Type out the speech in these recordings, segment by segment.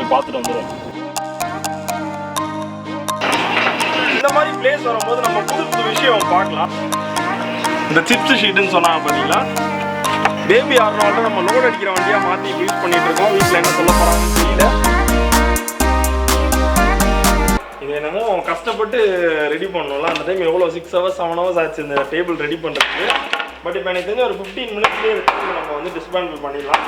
போய் பார்த்துட்டு வந்துடுவோம். இந்த மாதிரி பிளேஸ் வரும்போது நம்ம புது புது விஷயம் பார்க்கலாம். இந்த சிப்ஸ் ஷீட்டுன்னு சொன்னாங்க பார்த்தீங்களா, பேபி ஆர்னால்ட நம்ம லோட் அடிக்கிற வண்டியாக மாற்றி யூஸ் பண்ணிட்டு இருக்கோம். வீட்டில் என்ன சொல்ல போகிறாங்கன்னு தெரியல. இது என்னமோ கஷ்டப்பட்டு ரெடி பண்ணோம்ல, அந்த டைம் எவ்வளோ 6 hours 7 hours ஆச்சு இந்த டேபிள் ரெடி பண்ணுறதுக்கு. பட் இப்போ எனக்கு தெரிஞ்ச ஒரு 15 minutesலேயே நம்ம வந்து டிஸ்மேண்டில் பண்ணிடலாம்.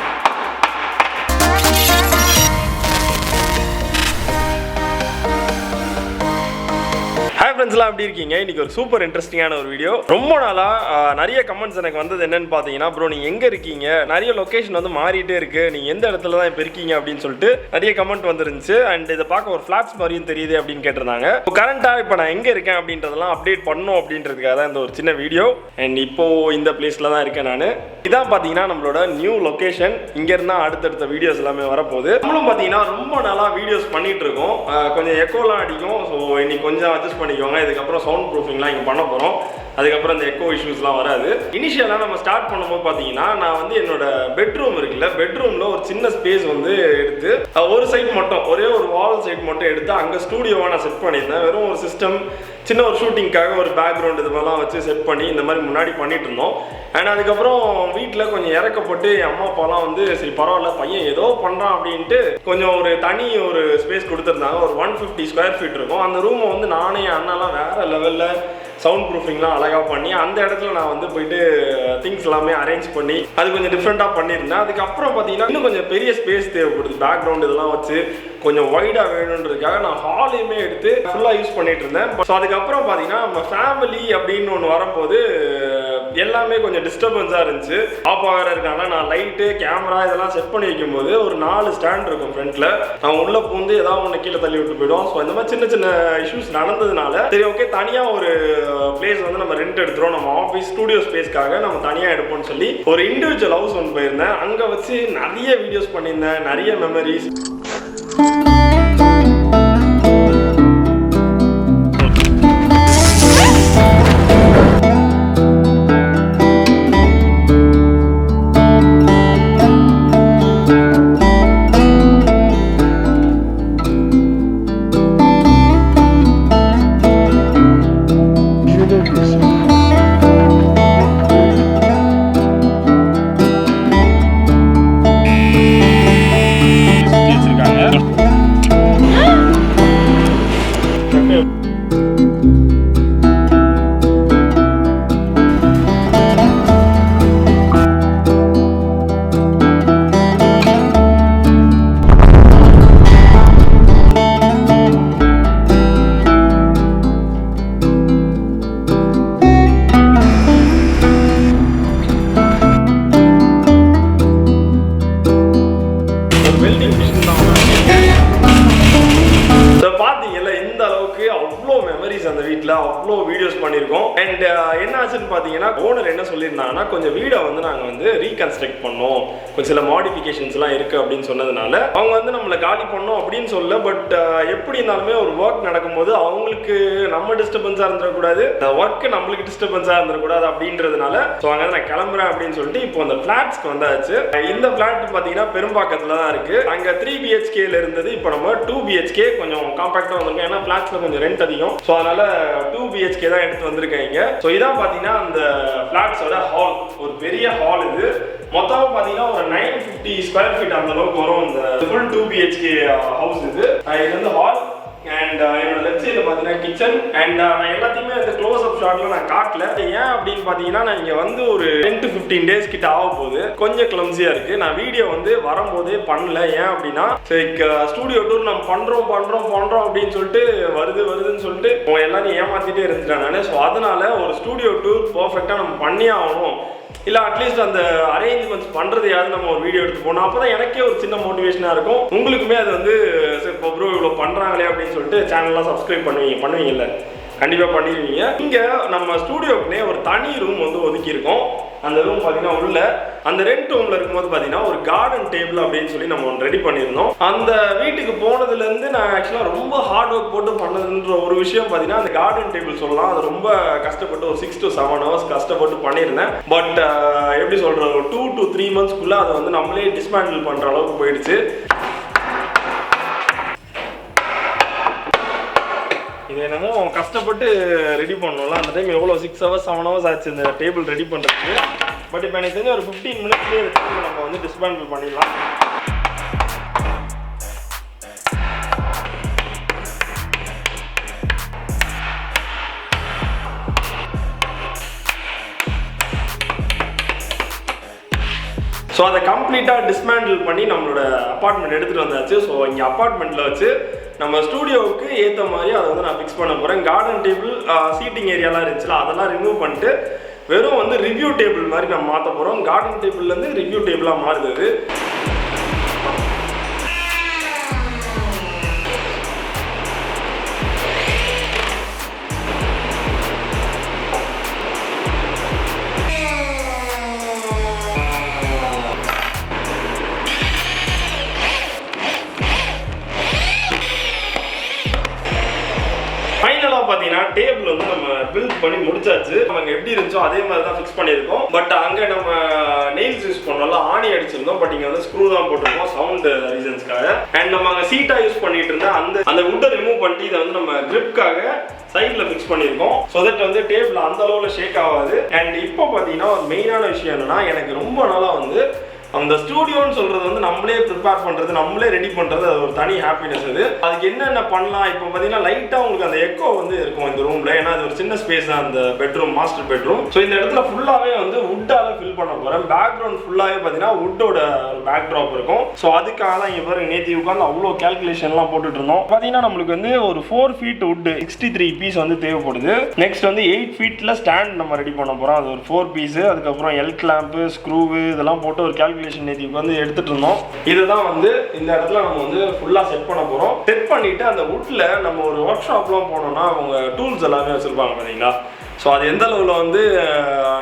ஹாய் ஃப்ரெண்ட்ஸ்லாம், எப்படி இருக்கீங்க? இன்றைக்கி ஒரு சூப்பர் இன்ட்ரெஸ்டிங்கான ஒரு வீடியோ. ரொம்ப நாளாக நிறைய கமெண்ட்ஸ் எனக்கு வந்தது என்னென்னு பார்த்தீங்கன்னா, ப்ரோ நீங்கள் எங்கே இருக்கீங்க, நிறைய லொக்கேஷன் வந்து மாறிட்டே இருக்குது, நீங்கள் எந்த இடத்துல தான் இப்போ இருக்கீங்க அப்படின்னு சொல்லிட்டு நிறைய கமெண்ட் வந்துருந்துச்சு. அண்ட் இதை பார்க்க ஒரு ஃப்ளாட்ஸ் மாதிரியும் தெரியுது அப்படின்னு கேட்டிருந்தாங்க. இப்போ கரண்ட்டாக இப்போ நான் எங்கே இருக்கேன் அப்படின்றதெல்லாம் அப்டேட் பண்ணணும் அப்படின்றதுக்காக தான் இந்த ஒரு சின்ன வீடியோ. அண்ட் இப்போது இந்த பிளேஸில் தான் இருக்கேன் நான். இதான் பார்த்தீங்கன்னா நம்மளோட நியூ லொக்கேஷன். இங்கேருந்தா அடுத்தடுத்த வீடியோஸ் எல்லாமே வரப்போகுது. நம்மளும் பார்த்தீங்கன்னா ரொம்ப நாளாக வீடியோஸ் பண்ணிகிட்டு இருக்கோம். கொஞ்சம் எக்கோலாம் அடிக்கும். ஸோ இன்னைக்கு கொஞ்சம் அட்ஜஸ்ட் பண்ணிக்கோங்க. இதுக்கப்புறம் சவுண்ட் ப்ரூஃபிங்லாம் இங்கே பண்ண போகிறோம். அதுக்கப்புறம் இந்த எக்கோ இஷ்யூஸ்லாம் வராது. இனிஷியலாக நம்ம ஸ்டார்ட் பண்ணும்போது பார்த்தீங்கன்னா, நான் வந்து என்னோட பெட்ரூம் இருக்குல்ல, பெட்ரூமில் ஒரு சின்ன ஸ்பேஸ் வந்து எடுத்து ஒரு சைட் மட்டும், ஒரே ஒரு வால் சைட் மட்டும் எடுத்து அங்கே ஸ்டூடியோவாக நான் செட் பண்ணியிருந்தேன். வெறும் ஒரு சிஸ்டம், சின்ன ஒரு ஷூட்டிங்காக ஒரு பேக்ரவுண்ட் இது மாதிரிலாம் வச்சு செட் பண்ணி இந்த மாதிரி முன்னாடி பண்ணிட்டு இருந்தோம். அண்ட் அதுக்கப்புறம் வீட்டில் கொஞ்சம் இறக்கப்பட்டு என் அம்மா அப்பாலாம் வந்து சரி பரவாயில்ல பையன் ஏதோ பண்ணுறான் அப்படின்ட்டு கொஞ்சம் ஒரு தனி ஒரு ஸ்பேஸ் கொடுத்துருந்தாங்க. ஒரு 150 square feet இருக்கும். அந்த ரூமை வந்து நானே என் அண்ணாலாம் வேறு லெவலில் சவுண்ட் ப்ரூஃபிங்லாம் அழகாக பண்ணி அந்த இடத்துல நான் வந்து போயிட்டு திங்ஸ் எல்லாமே அரேஞ்ச் பண்ணி அது கொஞ்சம் டிஃப்ரெண்ட்டாக பண்ணியிருந்தேன். அதுக்கப்புறம் பார்த்தீங்கன்னா இன்னும் கொஞ்சம் பெரிய ஸ்பேஸ் தேவைப்படுது. பேக்ரவுண்ட் இதெல்லாம் வச்சு கொஞ்சம் வைடாக வேணுன்றதுக்காக நான் ஹாலையுமே எடுத்து ஃபுல்லாக யூஸ் பண்ணிட்டு இருந்தேன். ஸோ அதுக்கப்புறம் பார்த்தீங்கன்னா நம்ம ஃபேமிலி அப்படின்னு ஒன்று வரும்போது எல்லாமே கொஞ்சம் டிஸ்டர்பன்ஸாக இருந்துச்சு. பாப்பா வேறு இருக்காங்க. நான் லைட்டு கேமரா இதெல்லாம் செட் பண்ணி வைக்கும்போது ஒரு 4 ஸ்டாண்ட் இருக்கும் ஃப்ரண்ட்டில். நான் உள்ளே பூந்து ஏதாவது ஒன்று கீழே தள்ளி விட்டு போயிடும். ஸோ இந்த மாதிரி சின்ன சின்ன இஷ்யூஸ் நடந்ததுனால சரி ஓகே தனியாக ஒரு பிளேஸ் வந்து நம்ம ரெண்ட் எடுத்துகிறோம். நம்ம ஆஃபீஸ் ஸ்டூடியோ ஸ்பேஸ்க்காக நம்ம தனியாக எடுப்போம்னு சொல்லி ஒரு இண்டிவிஜுவல் ஹவுஸ் ஒன்று போயிருந்தேன். அங்கே வச்சு நிறைய வீடியோஸ் பண்ணியிருந்தேன், நிறைய மெமரிஸ். அவ்வளோ மெமரிஸ் அந்த வீட்டில் அவ்வளோ வீடியோஸ் பண்ணியிருக்கோம். அண்ட் என்ன ஆச்சுன்னு பார்த்தீங்கன்னா, ஓனர் என்ன சொல்லியிருந்தாங்கன்னா, கொஞ்சம் வீடை வந்து நாங்கள் வந்து ரீகன்ஸ்ட்ரக்ட் பண்ணோம், கொஞ்சம் சில மாடிஃபிகேஷன்ஸ்லாம் இருக்குது அப்படின்னு சொன்னதுனால அவங்க வந்து நம்மளை காலி பண்ணோம் அப்படின்னு சொல்லல. பட் எப்படி இருந்தாலுமே ஒரு ஒர்க் நடக்கும்போது அவங்களுக்கு நம்ம டிஸ்டர்பன்ஸாக இருந்துடக்கூடாது, இந்த ஒர்க்கு நம்மளுக்கு டிஸ்டர்பன்ஸாக இருந்துடக்கூடாது அப்படின்றதுனால ஸோ அங்கே நான் கிளம்புறேன் அப்படின்னு சொல்லிட்டு இப்போ அந்த ஃப்ளாட்ஸ்க்கு வந்தாச்சு. இந்த ஃப்ளாட் பார்த்தீங்கன்னா பெரும்பாக்கத்தில் தான் இருக்குது. அங்கே 3 BHKல இருந்தது. இப்போ நம்ம 2 BHK கொஞ்சம் காம்பாக்டாக வந்திருக்கோம். ஏன்னா ஃப்ளாட்ஸில் கொஞ்சம் ரெண்ட் அதிகம். ஸோ அதனால 2 BHK தான் எடுத்து வந்திருக்கேன் இங்கே. ஸோ இதான் பார்த்தீங்கன்னா அந்த ஃப்ளாட்ஸோட ஹால். ஒரு பெரிய ஹால் இது. மொத்தம் பார்த்தீங்கன்னா ஒரு 950 square feet அந்த அளவுக்கு வரும். இந்த ஃபுல் 2 BHK ஹவுஸ் இது. இது வந்து ஹால். அண்ட் என்னோட லெஃப்ட் சைடில் பார்த்தீங்கன்னா கிச்சன். அண்ட் நான் எல்லாத்தையுமே இந்த க்ளோஸ் அப் ஷாட்டில் நான் காட்டல. ஏன் அப்படின்னு பார்த்தீங்கன்னா, நான் இங்கே வந்து ஒரு 10 to 15 days கிட்ட ஆக போகுது. கொஞ்சம் கிளம்ஸியாக இருக்குது. நான் வீடியோ வந்து வரும்போதே பண்ணல. ஏன் அப்படின்னா சரி ஸ்டூடியோ டூர் நம்ம பண்ணுறோம் அப்படின்னு சொல்லிட்டு வருதுன்னு சொல்லிட்டு எல்லாத்தையும் ஏமாற்றிட்டே இருந்துட்டேன் நான். ஸோ அதனால ஒரு ஸ்டூடியோ டூர் பர்ஃபெக்டாக நம்ம பண்ணியே ஆகணும், இல்லை அட்லீஸ்ட் அந்த அரேஞ்ச்மெண்ட்ஸ் பண்ணுறதையாவது நம்ம ஒரு வீடியோ எடுத்து போனோம். அப்போ தான் எனக்கே ஒரு சின்ன மோட்டிவேஷனாக இருக்கும். உங்களுக்குமே அது வந்து சரி இப்போ ப்ரோ இவ்வளோ பண்ணுறாங்களே அப்படின்னு சொல்லிட்டு சேனல்லாம் சப்ஸ்கிரைப் பண்ணுவீங்கல்ல, கண்டிப்பாக பண்ணிடுவீங்க. இங்கே நம்ம ஸ்டூடியோக்குனே ஒரு தனி ரூம் வந்து ஒதுக்கியிருக்கோம். அந்த ரூம் பார்த்தீங்கன்னா உள்ள அந்த ரெண்ட் ரூமில் இருக்கும்போது பார்த்தீங்கன்னா ஒரு கார்டன் டேபிள் அப்படின்னு சொல்லி நம்ம ஒன்று ரெடி பண்ணியிருந்தோம். அந்த வீட்டுக்கு போனதுலேருந்து நான் ஆக்சுவலாக ரொம்ப ஹார்ட் ஒர்க் போட்டு பண்ணதுன்ற ஒரு விஷயம் பார்த்தீங்கன்னா அந்த கார்டன் டேபிள் சொல்லலாம். அது ரொம்ப கஷ்டப்பட்டு ஒரு 6 to 7 hours கஷ்டப்பட்டு பண்ணியிருந்தேன். பட் எப்படி சொல்கிறது, ஒரு 2 to 3 monthsக்குள்ளே அதை வந்து நம்மளே டிஸ்மேண்டில் பண்ணுற அளவுக்கு போயிடுச்சு. கஷ்டப்பட்டு ரெடி பண்ணோம்ல, அந்த டைம் எவ்வளோ 6 hours 7 hours ஆச்சு இந்த டேபிள் ரெடி பண்ணுறதுக்கு. பட் இப்போ எனக்கு தெரிஞ்ச ஒரு 15 minutesலேயே நம்ம வந்து டிஸ்மேண்டில் பண்ணிடலாம். ஸோ அதை கம்ப்ளீட்டாக டிஸ்மேண்டில் பண்ணி நம்மளோட அப்பார்ட்மெண்ட் எடுத்துகிட்டு வந்தாச்சு. ஸோ இங்கே அப்பார்ட்மெண்ட்டில் வச்சு நம்ம ஸ்டூடியோவுக்கு ஏற்ற மாதிரி அதை வந்து நான் ஃபிக்ஸ் பண்ண போகிறேன். கார்டன் டேபிள், சீட்டிங் ஏரியாலாம் இருந்துச்சுல, அதெல்லாம் ரிமூவ் பண்ணிட்டு வெறும் வந்து ரிவ்யூ டேபிள் மாதிரி நம்ம மாற்ற போகிறோம். கார்டன் டேபிள்லேருந்து ரிவ்யூ டேபிளாக மாறுது. ஃபைனலாக பார்த்தீங்கன்னா டேபிள் வந்து நம்ம பில்ட் பண்ணி முடிச்சாச்சு. நம்ம எப்படி இருந்துச்சோ அதே மாதிரி தான் ஃபிக்ஸ் பண்ணியிருக்கோம். பட் அங்கே நம்ம நெயில்ஸ் யூஸ் பண்ணோம்ல, ஆணி அடிச்சிருந்தோம். பட் இங்கே வந்து ஸ்க்ரூ தான் போட்டிருக்கோம் சவுண்ட் ரீசன்ஸ்க்காக. அண்ட் நம்ம அங்கே சீட்டாக யூஸ் பண்ணிட்டு இருந்தா அந்த வுட்டை ரிமூவ் பண்ணிட்டு இதை வந்து நம்ம கிரிப்காக சைடில் ஃபிக்ஸ் பண்ணியிருக்கோம். ஸோ தட் வந்து டேபிள் அந்த அளவில் ஷேக் ஆகாது. அண்ட் இப்போ பார்த்தீங்கன்னா ஒரு மெயினான விஷயம் என்னன்னா, எனக்கு ரொம்ப நாளாக வந்து அந்த ஸ்டூடியோன்னு சொல்றது வந்து நம்மளே ப்ரிப்பேர் பண்றது, நம்மளே ரெடி பண்றது, அது ஒரு தனி ஹாப்பினஸ். அதுக்கு என்னென்ன பண்ணலாம் இப்போ பார்த்தீங்கன்னா, லைட்டாக உங்களுக்கு அந்த எக்கோ வந்து இருக்கும் இந்த ரூம்ல. ஏன்னா அது ஒரு சின்ன ஸ்பேஸ் தான் அந்த பெட்ரூம், மாஸ்டர் பெட்ரூம். ஸோ இந்த இடத்துல ஃபுல்லாகவே வந்து வுட்டால ஃபில் பண்ண போகிறேன். பேக்ரவுண்ட் ஃபுல்லாகவே பார்த்தீங்கன்னா வுட்டோட ஒரு பேக் ட்ராப் இருக்கும். ஸோ அதுக்காக தான் இங்கே பாருங்க, நேற்று உட்காந்து அவ்வளோ கேல்குலேஷன்லாம் போட்டுட்டு இருந்தோம். பார்த்தீங்கன்னா நம்மளுக்கு வந்து ஒரு 4 feet வுட் 63 பீஸ் வந்து தேவைப்படுது. நெக்ஸ்ட் வந்து 8 feetல ஸ்டாண்ட் நம்ம ரெடி பண்ண போகிறோம். அது ஒரு 4 பீஸ். அதுக்கப்புறம் எல் கிளாம்பு, ஸ்க்ரூவு இதெல்லாம் போட்டு ஒரு நேற்று வந்து எடுத்துட்டு இருந்தோம். இதுதான் வந்து இந்த இடத்துல நம்ம வந்து ஃபுல்லா செட் பண்ண போறோம். செட் பண்ணிட்டு அந்த வுட்ல நம்ம ஒரு ஒர்க் ஷாப்லாம் போனோம்னா அவங்க டூல்ஸ் எல்லாமே வச்சிருப்பாங்க பாத்தீங்களா. ஸோ அது எந்த அளவில் வந்து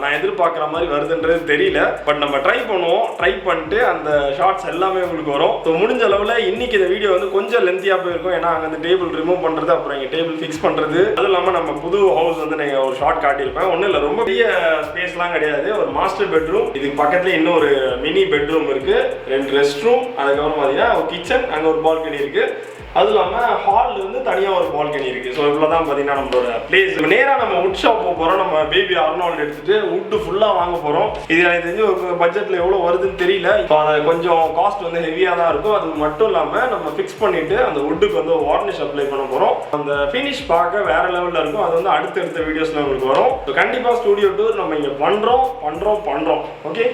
நான் எதிர்பார்க்குற மாதிரி வருதுன்றது தெரியல. பட் நம்ம ட்ரை பண்ணுவோம். ட்ரை பண்ணிட்டு அந்த ஷார்ட்ஸ் எல்லாமே உங்களுக்கு வரும். ஸோ முடிஞ்ச அளவில் இன்னைக்கு இந்த வீடியோ வந்து கொஞ்சம் லென்த்தியாக போயிருக்கும். ஏன்னா அங்கே அந்த டேபிள் ரிமூவ் பண்ணுறது, அப்புறம் இங்கே டேபிள் ஃபிக்ஸ் பண்ணுறது, அதுவும் இல்லாமல் நம்ம புது ஹவுஸ் வந்து நீங்கள் ஒரு ஷார்ட் காட்டியிருப்பேன். ஒன்றும் இல்லை, ரொம்ப பெரிய ஸ்பேஸ்லாம் கிடையாது. ஒரு மாஸ்டர் பெட்ரூம், இதுக்கு பக்கத்துல இன்னும் ஒரு மினி பெட்ரூம் இருக்குது, 2 ரெஸ்ட் ரூம், அதுக்கப்புறம் பார்த்தீங்கன்னா ஒரு கிச்சன், அங்கே ஒரு பால்கனி இருக்குது. அது இல்லாமல் ஹாலில் வந்து தனியாக ஒரு பால்கனி இருக்குது. ஸோ இவ்வளோ தான் பார்த்தீங்கன்னா நம்மளோட பிளேஸ். இப்போ நேராக நம்ம வுட் ஷாப் போக போகிறோம். நம்ம பேபி அர்னால்ட் எடுத்துகிட்டு வுட்டு ஃபுல்லாக வாங்க போகிறோம். இது எனக்கு தெரிஞ்சு ஒரு பட்ஜெட்டில் எவ்வளோ வருதுன்னு தெரியல. இப்போ அதை கொஞ்சம் காஸ்ட் வந்து ஹெவியாக தான் இருக்கும். அது மட்டும் இல்லாமல் நம்ம ஃபிக்ஸ் பண்ணிவிட்டு அந்த வுட்டுக்கு வந்து வார்னிஷ் அப்ளை பண்ண போகிறோம். அந்த ஃபினிஷ் பார்க்க வேறு லெவலில் இருக்கும். அது வந்து அடுத்தடுத்த வீடியோஸில் உங்களுக்கு வரும். ஸோ கண்டிப்பாக ஸ்டூடியோ டூர் நம்ம இங்கே பண்ணுறோம். ஓகே,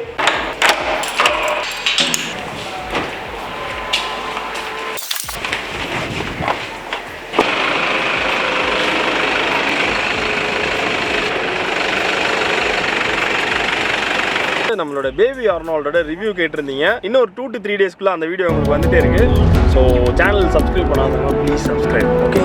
நம்மளோட பேபி அர்னால்டோட ரிவ்யூ கேட்டிருந்தீங்க. இன்னும் ஒரு 2 to 3 daysக்குள்ள அந்த வீடியோ உங்களுக்கு வந்துட்டே இருக்கு. ஸோ சேனல் சப்ஸ்கிரைப் பண்ணாதவங்க ப்ளீஸ் சப்ஸ்கிரைப். ஓகே,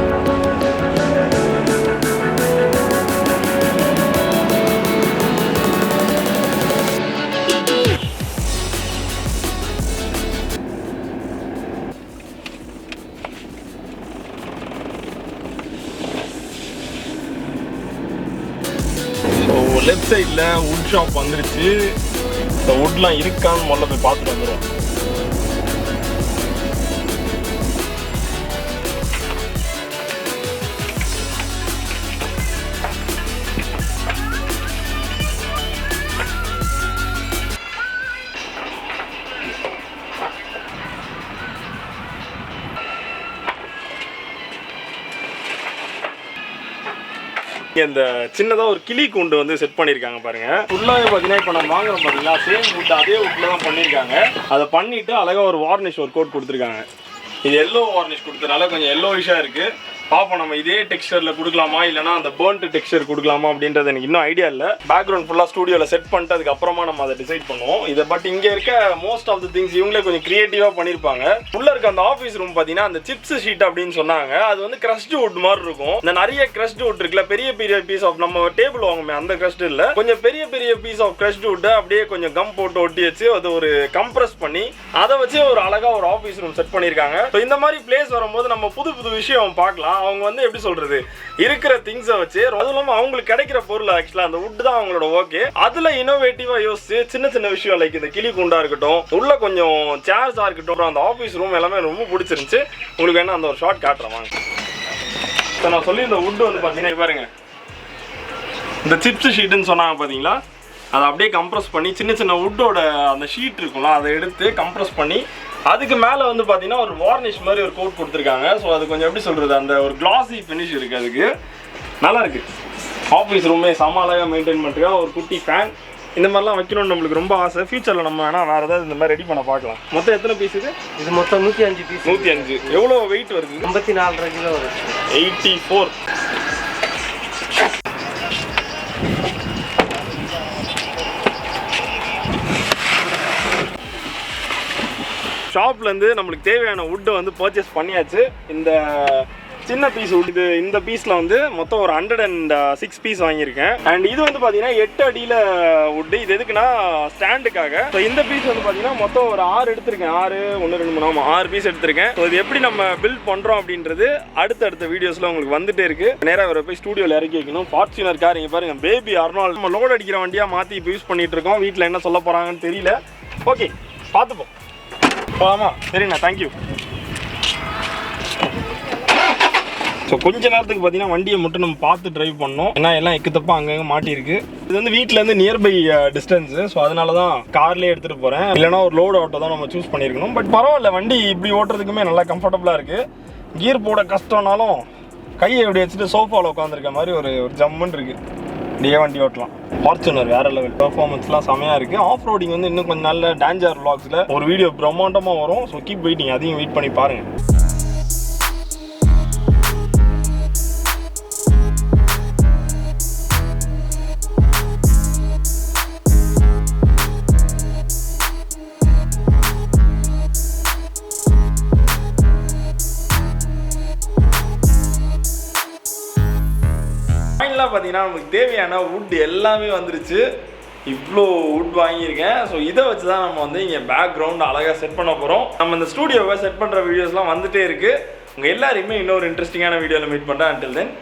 லெஃப்ட் சைடில் வுட் ஷாப் வந்துருச்சு. இந்த வுட்லாம் இருக்கான்னு முதல்ல போய் பார்த்துட்டு வந்துடும். இந்த சின்னதாக ஒரு கிளி கூண்டு வந்து செட் பண்ணியிருக்காங்க பாருங்க. ஃபுல்லாகவே பார்த்தீங்கன்னா இப்போ நம்ம வாங்குறோம் பார்த்தீங்களா, சேம் வுட் அதே வுட்டில் தான் பண்ணியிருக்காங்க. அதை பண்ணிட்டு அழகாக ஒரு வார்னிஷ் ஒரு கோட் கொடுத்துருக்காங்க. இது எல்லோ வார்னிஷ் கொடுத்தனால கொஞ்சம் எல்லோயிஷாக இருக்குது. பார்ப்போம் நம்ம இதே டெக்ஸ்டரில் கொடுக்கலாமா இல்லைனா அந்த பேர்ன்ட் டெக்ஸ்டர் கொடுக்கலாமா அப்படின்றது எனக்கு இன்னும் ஐடியா இல்லை. பேக்ரவுண்ட் ஃபுல்லாக ஸ்டூடியோவில் செட் பண்ணிட்டு அதுக்கப்புறமா நம்ம அதை டிசைட் பண்ணுவோம். இதை பட் இங்கே இருக்க மோஸ்ட் ஆஃப் த திங்ஸ் இவங்களே கொஞ்சம் கிரியேட்டிவாக பண்ணியிருப்பாங்க. உள்ள இருக்க அந்த ஆஃபீஸ் ரூம் பார்த்தீங்கன்னா அந்த சிப்ஸ் ஷீட் அப்படின்னு சொன்னாங்க. அது வந்து கிரஸ்ட் வுட் மாதிரி இருக்கும். இந்த நிறைய கிரஸ்ட் வுட் இருக்குல்ல, பெரிய பெரிய பீஸ் ஆஃப் நம்ம டேபிள் வாங்குமே அந்த கிரஸ்ட் இல்லை, கொஞ்சம் பெரிய பெரிய பீஸ் ஆஃப் கிரஸ்ட் வுட்டை அப்படியே கொஞ்சம் கம் போட்டு ஒட்டி வச்சு அது ஒரு கம்ப்ரஸ் பண்ணி அதை வச்சு ஒரு அழகா ஒரு ஆஃபீஸ் ரூம் செட் பண்ணியிருக்காங்க. ஸோ இந்த மாதிரி பிளேஸ் வரும்போது நம்ம புது புது விஷயம் பார்க்கலாம். அவங்க வந்து எப்படி சொல்றது, இருக்கிற திங்ஸை வச்சு, அதுவும் இல்லாமல் அவங்களுக்கு கிடைக்கிற பொருள் ஆக்சுவலாக அந்த வுட் தான் அவங்களோட ஓகே, அதில் இனோவேட்டிவாக யோசிச்சு சின்ன சின்ன விஷயம் லைக் இந்த கிளி குண்டா இருக்கட்டும், உள்ள கொஞ்சம் சேர்ஸாக இருக்கட்டும், அந்த ஆஃபீஸ் ரூம் எல்லாமே ரொம்ப பிடிச்சிருந்துச்சு. உங்களுக்கு வேணா அந்த ஒரு ஷார்ட் காட்டுறேன் வாங்க. ஸோ நான் சொல்லி இந்த வுட் வந்து பார்த்தீங்கன்னா பாருங்க, இந்த சிப்ஸ் ஷீட்டுன்னு சொன்னாங்க பார்த்தீங்களா, அதை அப்படியே கம்ப்ரஸ் பண்ணி சின்ன சின்ன வுட்டோட அந்த ஷீட் இருக்கும்ல அதை எடுத்து கம்ப்ரஸ் பண்ணி அதுக்கு மேலே வந்து பார்த்தீங்கன்னா ஒரு வார்னிஷ் மாதிரி ஒரு கோட் கொடுத்துருக்காங்க. ஸோ அது கொஞ்சம் எப்படி சொல்கிறது, அந்த ஒரு கிளாஸி ஃபினிஷ் இருக்குது, அதுக்கு நல்லா இருக்குது. ஆஃபீஸ் ரூமே செம அழகாக மெயின்டைன் பண்ணுறதுக்காக ஒரு குட்டி ஃபேன் இந்த மாதிரிலாம் வைக்கணும்னு நம்மளுக்கு ரொம்ப ஆசை. ஃபியூச்சரில் நம்ம வேணால் வேறு ஏதாவது இந்த மாதிரி ரெடி பண்ண பார்க்கலாம். மொத்தம் எத்தனை பீஸ் இது? இது மொத்தம் 105 பீஸ். 105. எவ்வளோ வெயிட் வருது? 54 கிலோ வருது. 84. ஷாப்லேருந்து நம்மளுக்கு தேவையான வுட்டை வந்து பர்ச்சேஸ் பண்ணியாச்சு. இந்த சின்ன பீஸ் வுட் இது, இந்த பீஸில் வந்து மொத்தம் ஒரு 106 பீஸ் வாங்கியிருக்கேன். அண்ட் இது வந்து பார்த்தீங்கன்னா 8 அடியில் வுட்டு. இது எதுக்குன்னா ஸ்டாண்டுக்காக. ஸோ இந்த பீஸ் வந்து பார்த்தீங்கன்னா மொத்தம் ஒரு 6 எடுத்திருக்கேன். 6 1 2 3 6 பீஸ் எடுத்திருக்கேன். ஸோ இது எப்படி நம்ம பில்ட் பண்ணுறோம் அப்படின்றது அடுத்தடுத்த வீடியோஸில் உங்களுக்கு வந்துட்டே இருக்கு. நேராக வர போய் ஸ்டூடியோவில் இறக்கி வைக்கணும். ஃபார்ச்சுனர் கார் இங்கே பாருங்க, பேபி அர்னால்ட் நம்ம லோட் அடிக்கிற வண்டியாக மாற்றி இப்போ யூஸ் பண்ணிட்டு இருக்கோம். வீட்டில் என்ன சொல்ல போகிறாங்கன்னு தெரியல. ஓகே, பார்த்துப்போம். போகலாமா? சரிண்ணா, தேங்க்யூ. ஸோ கொஞ்ச நேரத்துக்கு பார்த்தீங்கன்னா வண்டியை மட்டும் நம்ம பார்த்து ட்ரைவ் பண்ணோம். ஏன்னா எல்லாம் எக்குத்தப்பா அங்கங்கே மாட்டியிருக்கு. இது வந்து வீட்டிலேருந்து நியர்பை டிஸ்டன்ஸு. ஸோ அதனால தான் கார்லேயே எடுத்துகிட்டு போகிறேன். இல்லைனா ஒரு லோடு ஆட்டோ தான் நம்ம சூஸ் பண்ணியிருக்கணும். பட் பரவாயில்ல, வண்டி இப்படி ஓட்டுறதுக்குமே நல்லா கம்ஃபர்டபுளாக இருக்குது. கியர் போட கஷ்டம்னாலும் கையை இப்படி வச்சுட்டு சோஃபாவில் உட்காந்துருக்க மாதிரி ஒரு ஜம்முன்னு இருக்குது. இப்படியே வண்டி ஓட்டலாம். ஃபார்ச்சுனர் வேறு லெவல், பெர்ஃபார்மன்ஸ்லாம் செமையாக இருக்குது. ஆஃப் ரோடிங் வந்து இன்னும் கொஞ்சம் நல்ல டேஞ்சர் vlogsல ஒரு வீடியோ பிரம்மாண்டமாக வரும். ஸோ கீப் வெயிட்டிங், அதையும் வெயிட் பண்ணி பாருங்கள். பார்த்தீங்கன்னா நமக்கு தேவையான வுட் எல்லாமே வந்துருச்சு. இவ்வளோ வுட் வாங்கியிருக்கேன். ஸோ இதை வச்சு தான் நம்ம வந்து இங்கே பேக்ரவுண்ட் அழகாக செட் பண்ண போகிறோம். நம்ம இந்த ஸ்டூடியோவை செட் பண்ணுற வீடியோஸ்லாம் வந்துட்டே இருக்குது. உங்கள் எல்லாரையுமே இன்னொரு இன்ட்ரெஸ்டிங்கான வீடியோவில் மீட் பண்ணுறேன். Until then